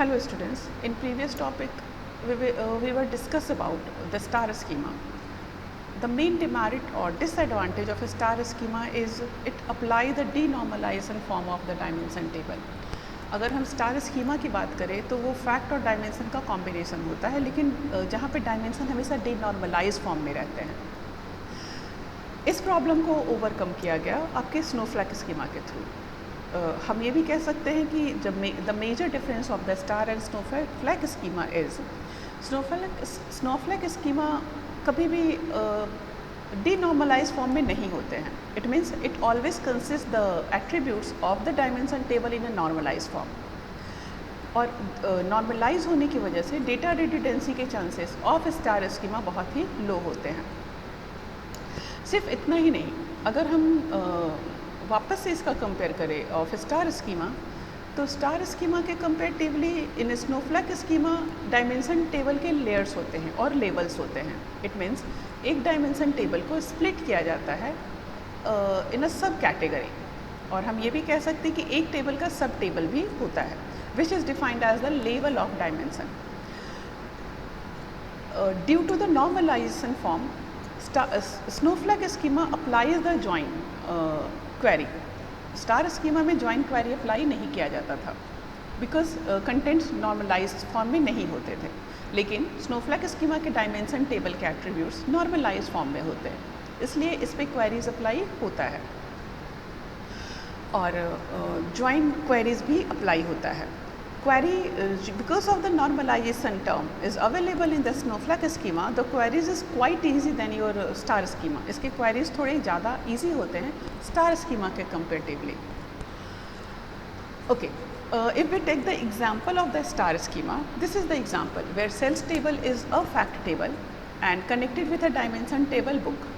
Hello students, in previous topic we were discuss about the star schema. The main demerit or disadvantage of a star schema is it apply the denormalization form of the dimension table. अगर हम star schema की बात करें तो वो fact और dimension का combination होता है, लेकिन जहाँ पे डायमेंशन हमेशा डीनॉर्मलाइज फॉर्म में रहते हैं। इस प्रॉब्लम को ओवरकम किया गया आपके स्नोफ्लैक स्कीमा के थ्रू। हम ये भी कह सकते हैं कि जब the major difference of the star and snowflake schema is snowflake schema कभी भी डीनॉर्मलाइज फॉर्म में नहीं होते हैं। It means it always consist the attributes of the dimension table in a normalize form, और नॉर्मलाइज होने की वजह से डेटा रिडंडेंसी के चांसेस ऑफ स्टार स्कीमा बहुत ही लो होते हैं। सिर्फ इतना ही नहीं, अगर हम वापस से इसका कंपेयर करें ऑफ स्टार स्कीमा, तो स्टार स्कीमा के कंपेरेटिवली इन स्नोफ्लैक स्कीमा डायमेंशन टेबल के लेयर्स होते हैं और लेवल्स होते हैं। इट मीन्स एक डायमेंशन टेबल को स्प्लिट किया जाता है इन अ सब कैटेगरी, और हम ये भी कह सकते हैं कि एक टेबल का सब टेबल भी होता है which is defined as the level of dimension. Due to the normalisation form, snowflake schema applies the join query. Star schema में जॉइन क्वेरी अप्लाई नहीं किया जाता था बिकॉज कंटेंट्स नॉर्मलाइज फॉर्म में नहीं होते थे, लेकिन स्नोफ्लैक स्कीमा के डायमेंशन टेबल के एट्रीब्यूट्स नॉर्मलाइज फॉर्म में होते हैं, इसलिए इस पर क्वेरीज अप्लाई होता है और जॉइन क्वेरीज भी अप्लाई होता है। Query, because of the normalization term is available in the snowflake schema, the queries is quite easy than your star schema. इसके queries थोड़े ज़्यादा easy होते हैं star schema के comparatively. Okay, if we take the example of the star schema, this is the example where sales table is a fact table and connected with a dimension table book.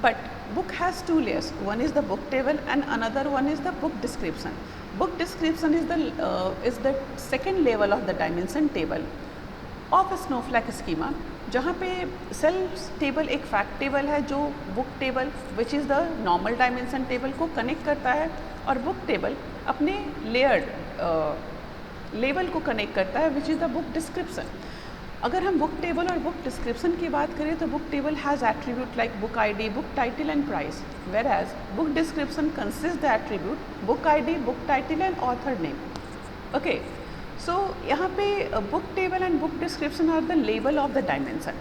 But book has two layers. One is the book table and another one is the book description. Book description is the second level of the dimension table of a snowflake schema, जहाँ पे sales table एक fact table है जो book table which is the normal dimension table को connect करता है, और book table अपने लेयर्ड लेवल को कनेक्ट करता है which is the book description. अगर हम बुक टेबल और बुक डिस्क्रिप्शन की बात करें तो book table has attribute like book ID, book title and price, whereas book description consist the attribute book ID, book title and author name. Okay, so यहाँ पे book table and book description are the level of the dimension.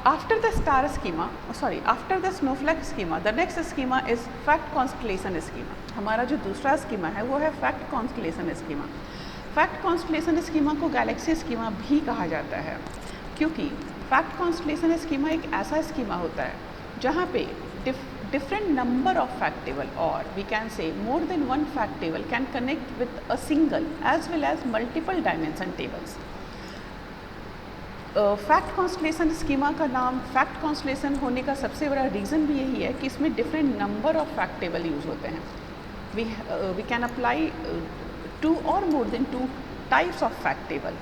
After the star schema, after the snowflake schema, the next schema is fact constellation schema. हमारा जो दूसरा schema है वो है fact constellation schema. Fact constellation schema को Galaxy schema भी कहा जाता है, क्योंकि फैक्ट कॉन्स्टलेशन स्कीमा एक ऐसा स्कीमा होता है जहाँ पे different number of fact table, और we can say more than one fact table can connect with a single as well as multiple dimension tables. Fact constellation schema का नाम fact constellation होने का सबसे बड़ा रीज़न भी यही है कि इसमें different number of fact table use होते हैं। We can apply two or more than two types of fact table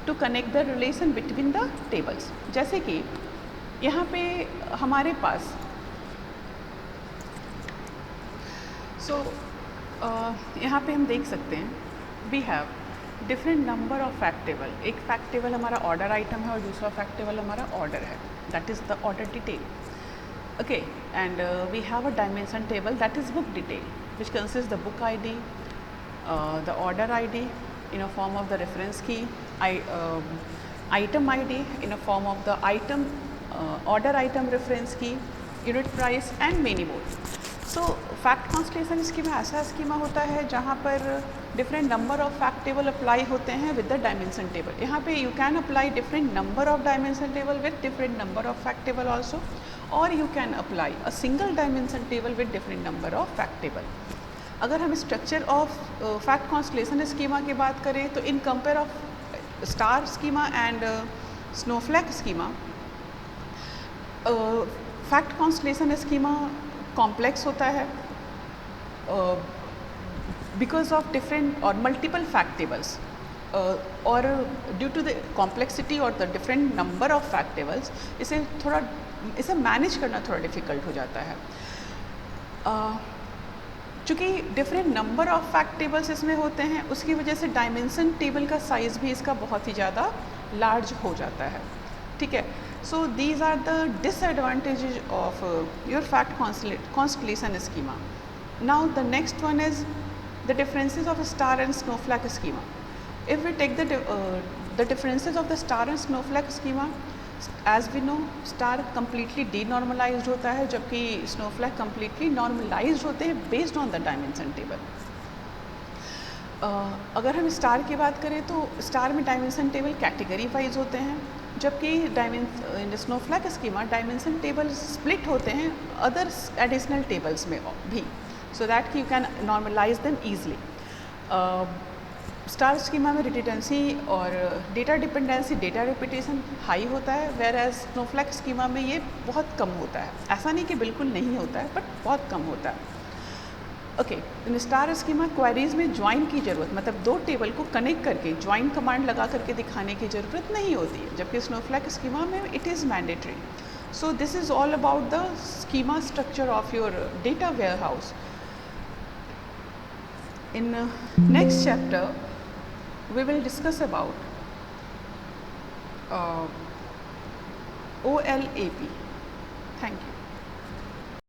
to connect the relation between the tables. जैसे कि यहाँ पे हमारे पास यहाँ पे हम देख सकते हैं we have different number of fact table. एक fact table हमारा order item है और दूसरा fact table हमारा order है, that is the order detail. Okay, and we have a dimension table that is book detail, which consists the book ID, the order ID in a form of the reference key, item ID in a form of the item order item reference key, unit price and many more. So fact constellation schema ऐसा schema होता है जहाँ पर different number of fact table apply होते हैं with the dimension table. यहाँ पे you can apply different number of dimension table with different number of fact table also, or you can apply a single dimension table with different number of fact table. अगर हम structure of fact constellation schema की बात करें तो in compare of star schema and snowflake schema, fact constellation schema complex होता है because of different और multiple fact tables, और ड्यू टू द कॉम्प्लेक्सिटी और the different number of fact tables इसे मैनेज करना थोड़ा डिफ़िकल्ट हो जाता है। चूँकि different number of fact tables इसमें होते हैं, उसकी वजह से डायमेंशन टेबल का साइज़ भी इसका बहुत ही ज़्यादा लार्ज हो जाता है, ठीक है। So these are the disadvantages of your fact constellation schema. Now the next one is the differences of star and snowflake schema. If we take the differences of the star and snowflake schema, as we know, star completely denormalized होता है, जबकि snowflake completely normalized होते हैं based on the dimension table. अगर हम star की बात करें तो स्टार में डायमेंशन टेबल कैटेगरी वाइज होते हैं, जबकि इन स्नोफ्लैक स्कीमा डायमेंशन टेबल स्प्लिट होते हैं अदर एडिशनल टेबल्स में भी, so that you can normalize them easily. Star schema में रिडंडेंसी और data dependency, data repetition high होता है, वेयर एज स्नोफ्लैक स्कीमा में ये बहुत कम होता है। ऐसा नहीं कि बिल्कुल नहीं होता है, बट बहुत कम होता है। Okay, in star schema queries में ज्वाइन की ज़रूरत, मतलब दो टेबल को कनेक्ट करके ज्वाइन कमांड लगा करके दिखाने की ज़रूरत नहीं होती है, जबकि स्नोफ्लैक स्कीमा में it is mandatory. So this is all about the schema structure of your data warehouse. In next chapter, we will discuss about OLAP. Thank you.